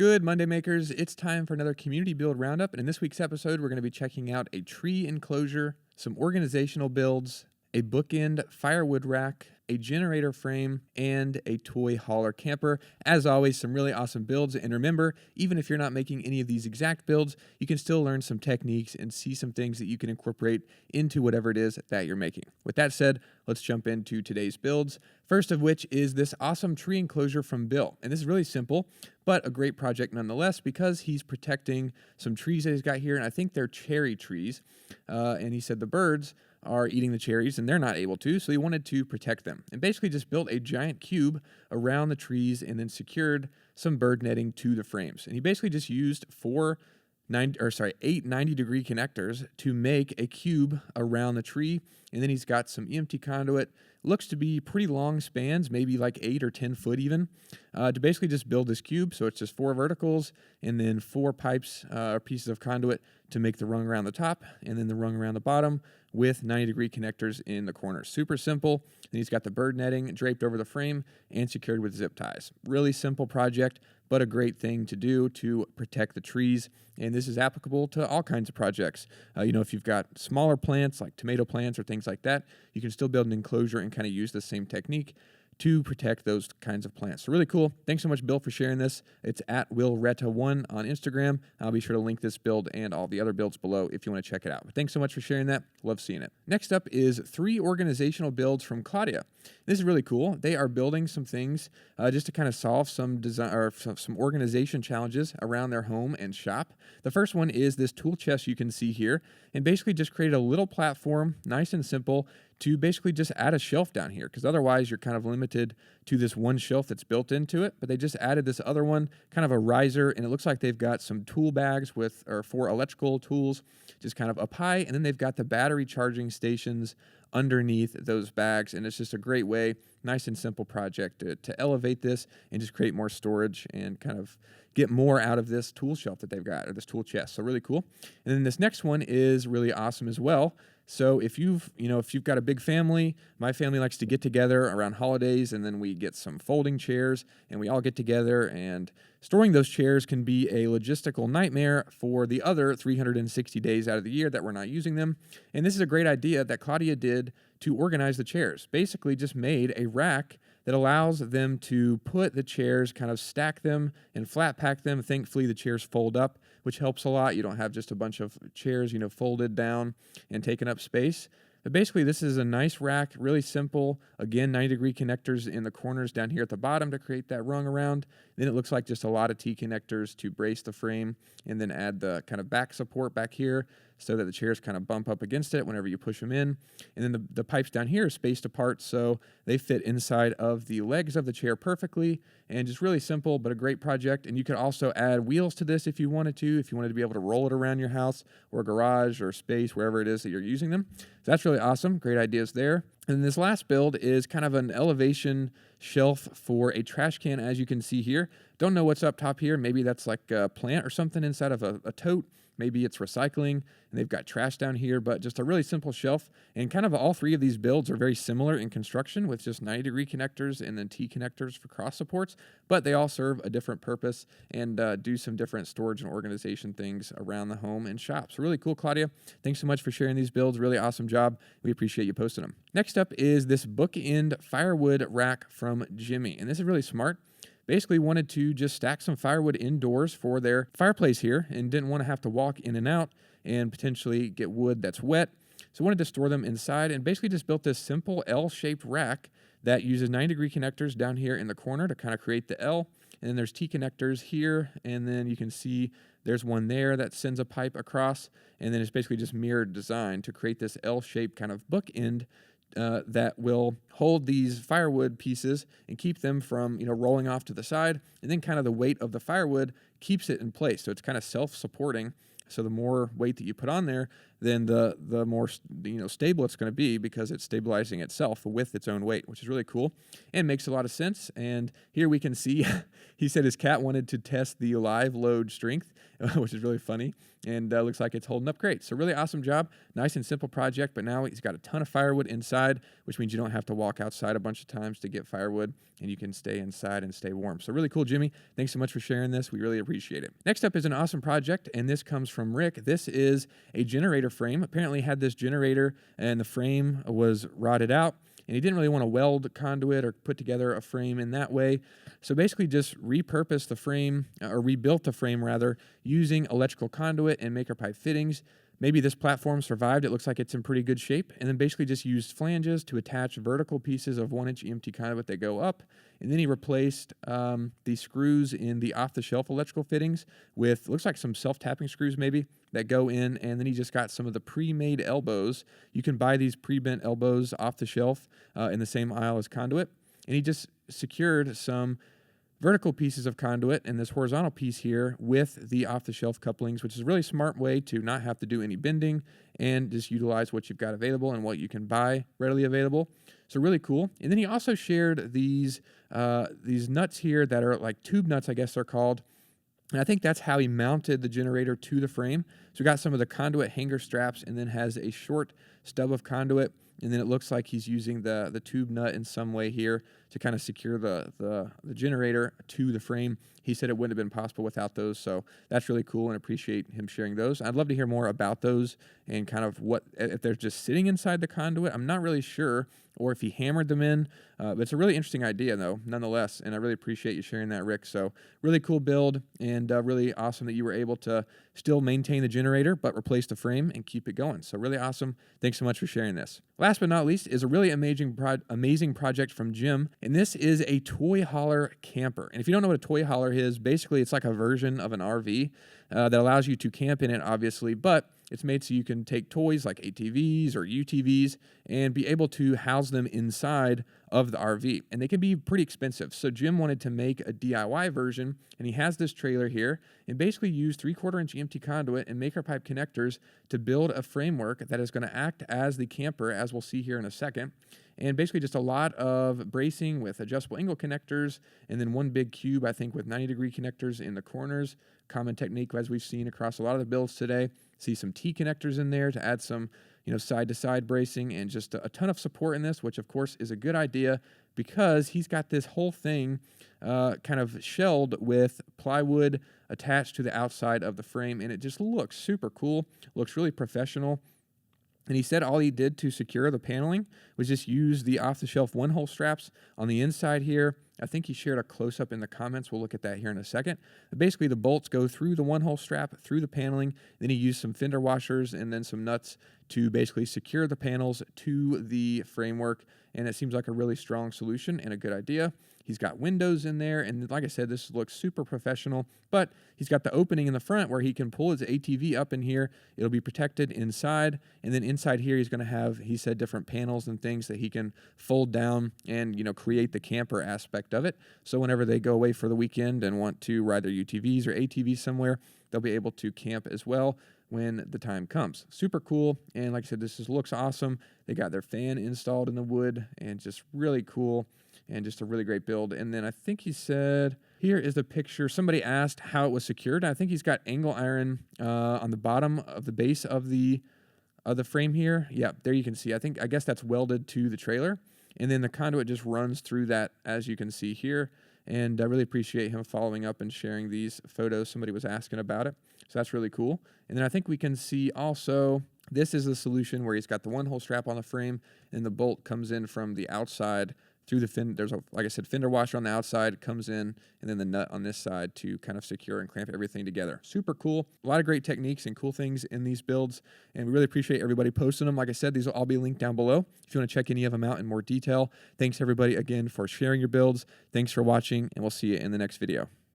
good, Monday Makers? It's time for another community build roundup, and in this week's episode, we're going to be checking out a tree enclosure, some organizational builds, a bookend firewood rack, a generator frame, and a toy hauler camper. As always, some really awesome builds, and remember, even if you're not making any of these exact builds, you can still learn some techniques and see some things that you can incorporate into whatever it is that you're making. With that said, let's jump into today's builds. First of which is this awesome tree enclosure from Bill. And this is really simple, but a great project nonetheless because he's protecting some trees that he's got here, and I think they're cherry trees. And he said the birds are eating the cherries and they're not able to, so he wanted to protect them. And basically just built a giant cube around the trees and then secured some bird netting to the frames. And he basically just used eight 90-degree connectors to make a cube around the tree. And then he's got some EMT conduit. Looks to be pretty long spans, maybe like 8 or 10 foot even, to basically just build this cube. So it's just 4 verticals and then 4 pipes or pieces of conduit to make the rung around the top and then the rung around the bottom with 90-degree connectors in the corners. Super simple. And he's got the bird netting draped over the frame and secured with zip ties. Really simple project, but a great thing to do to protect the trees. And this is applicable to all kinds of projects. If you've got smaller plants like tomato plants or things like that, you can still build an enclosure and kind of use the same technique to protect those kinds of plants. So really cool. Thanks so much, Bill, for sharing this. It's at WillRetta1 on Instagram. I'll be sure to link this build and all the other builds below if you want to check it out. But thanks so much for sharing that. Love seeing it. Next up is 3 organizational builds from Claudia. This is really cool. They are building some things just to kind of solve some design or some organization challenges around their home and shop. The first one is this tool chest you can see here, and basically just created a little platform, nice and simple, to basically just add a shelf down here, because otherwise you're kind of limited to this one shelf that's built into it. But they just added this other one, kind of a riser, and it looks like they've got some tool bags for electrical tools, just kind of up high, and then they've got the battery charging stations underneath those bags. And it's just a great way, nice and simple project to elevate this and just create more storage and kind of get more out of this tool shelf that they've got, or this tool chest. So really cool. And then this next one is really awesome as well. So if you've got a big family, my family likes to get together around holidays, and then we get some folding chairs and we all get together, and storing those chairs can be a logistical nightmare for the other 360 days out of the year that we're not using them. And this is a great idea that Claudia did to organize the chairs. Basically just made a rack that allows them to put the chairs, kind of stack them and flat pack them. Thankfully, the chairs fold up, which helps a lot. You don't have just a bunch of chairs, folded down and taking up space. But basically, this is a nice rack, really simple. Again, 90-degree connectors in the corners down here at the bottom to create that rung around. Then it looks like just a lot of T connectors to brace the frame, and then add the kind of back support back here so that the chairs kind of bump up against it whenever you push them in. And then the pipes down here are spaced apart so they fit inside of the legs of the chair perfectly, and just really simple, but a great project. And you could also add wheels to this if you wanted to be able to roll it around your house or garage or space, wherever it is that you're using them. So that's really awesome. Great ideas there. And this last build is kind of an elevation shelf for a trash can, as you can see here. Don't know what's up top here. Maybe that's like a plant or something inside of a tote. Maybe it's recycling, and they've got trash down here, but just a really simple shelf. And kind of all 3 of these builds are very similar in construction, with just 90-degree connectors and then T connectors for cross supports, but they all serve a different purpose and do some different storage and organization things around the home and shop. So really cool, Claudia. Thanks so much for sharing these builds. Really awesome job. We appreciate you posting them. Next up is this bookend firewood rack from Jimmy, and this is really smart. Basically wanted to just stack some firewood indoors for their fireplace here, and didn't want to have to walk in and out and potentially get wood that's wet. So wanted to store them inside, and basically just built this simple L-shaped rack that uses 90-degree connectors down here in the corner to kind of create the L. And then there's T connectors here, and then you can see there's one there that sends a pipe across, and then it's basically just mirrored design to create this L-shaped kind of bookend that will hold these firewood pieces and keep them from rolling off to the side, and then kind of the weight of the firewood keeps it in place, so it's kind of self-supporting. So the more weight that you put on there, then the more stable it's going to be, because it's stabilizing itself with its own weight, which is really cool and makes a lot of sense. And here we can see he said his cat wanted to test the live load strength, which is really funny, and looks like it's holding up great. So really awesome job. Nice and simple project, but now he's got a ton of firewood inside, which means you don't have to walk outside a bunch of times to get firewood, and you can stay inside and stay warm. So really cool, Jimmy. Thanks so much for sharing this. We really appreciate it. Next up is an awesome project, and this comes from Rick. This is a generator frame. Apparently had this generator and the frame was rotted out, and he didn't really want to weld conduit or put together a frame in that way. So basically just repurposed the frame, or rebuilt the frame rather, using electrical conduit and maker pipe fittings. Maybe this platform survived. It looks like it's in pretty good shape. And then basically just used flanges to attach vertical pieces of 1-inch EMT conduit that go up. And then he replaced the screws in the off-the-shelf electrical fittings with, looks like some self-tapping screws maybe, that go in. And then he just got some of the pre-made elbows. You can buy these pre-bent elbows off the shelf in the same aisle as conduit. And he just secured some vertical pieces of conduit and this horizontal piece here with the off-the-shelf couplings, which is a really smart way to not have to do any bending and just utilize what you've got available and what you can buy readily available. So really cool. And then he also shared these nuts here that are like tube nuts, I guess they're called. And I think that's how he mounted the generator to the frame. So we got some of the conduit hanger straps, and then has a short stub of conduit. And then it looks like he's using the tube nut in some way here to kind of secure the generator to the frame. He said it wouldn't have been possible without those, so that's really cool, and appreciate him sharing those. I'd love to hear more about those and kind of what, if they're just sitting inside the conduit. I'm not really sure, or if he hammered them in. But it's a really interesting idea, though, nonetheless, and I really appreciate you sharing that, Rick. So really cool build, and really awesome that you were able to still maintain the generator, but replace the frame and keep it going. So really awesome. Thanks so much for sharing this. Last but not least is a really amazing project from Jim, and this is a toy hauler camper. And if you don't know what a toy hauler is, basically it's like a version of an RV that allows you to camp in it, obviously, but it's made so you can take toys like ATVs or UTVs and be able to house them inside of the RV. And they can be pretty expensive. So Jim wanted to make a DIY version, and he has this trailer here, and basically used 3/4-inch EMT conduit and maker pipe connectors to build a framework that is going to act as the camper, as we'll see here in a second. And basically just a lot of bracing with adjustable angle connectors, and then one big cube, I think, with 90-degree connectors in the corners. Common technique as we've seen across a lot of the builds today. See some T connectors in there to add some, side-to-side bracing, and just a ton of support in this, which of course is a good idea because he's got this whole thing kind of shelled with plywood attached to the outside of the frame, and it just looks super cool. Looks really professional. And he said all he did to secure the paneling was just use the off-the-shelf one-hole straps on the inside here. I think he shared a close-up in the comments. We'll look at that here in a second. But basically, the bolts go through the one-hole strap, through the paneling. Then he used some fender washers and then some nuts to basically secure the panels to the framework. And it seems like a really strong solution and a good idea. He's got windows in there, and like I said, this looks super professional, but he's got the opening in the front where he can pull his ATV up in here. It'll be protected inside, and then inside here he's going to have, he said, different panels and things that he can fold down and, create the camper aspect of it. So whenever they go away for the weekend and want to ride their UTVs or ATVs somewhere, they'll be able to camp as well when the time comes. Super cool, and like I said, this just looks awesome. They got their fan installed in the wood, and just really cool. And just a really great build. And then I think he said, here is the picture. Somebody asked how it was secured. I think he's got angle iron on the bottom of the base of the frame here. Yeah, there you can see. I guess that's welded to the trailer. And then the conduit just runs through that, as you can see here. And I really appreciate him following up and sharing these photos. Somebody was asking about it. So that's really cool. And then I think we can see also, this is the solution where he's got the one-hole strap on the frame, and the bolt comes in from the outside through the fin. There's like I said, fender washer on the outside, comes in, and then the nut on this side to kind of secure and clamp everything together. Super cool. A lot of great techniques and cool things in these builds, and we really appreciate everybody posting them. Like I said, these will all be linked down below if you want to check any of them out in more detail. Thanks everybody again for sharing your builds. Thanks for watching, and we'll see you in the next video.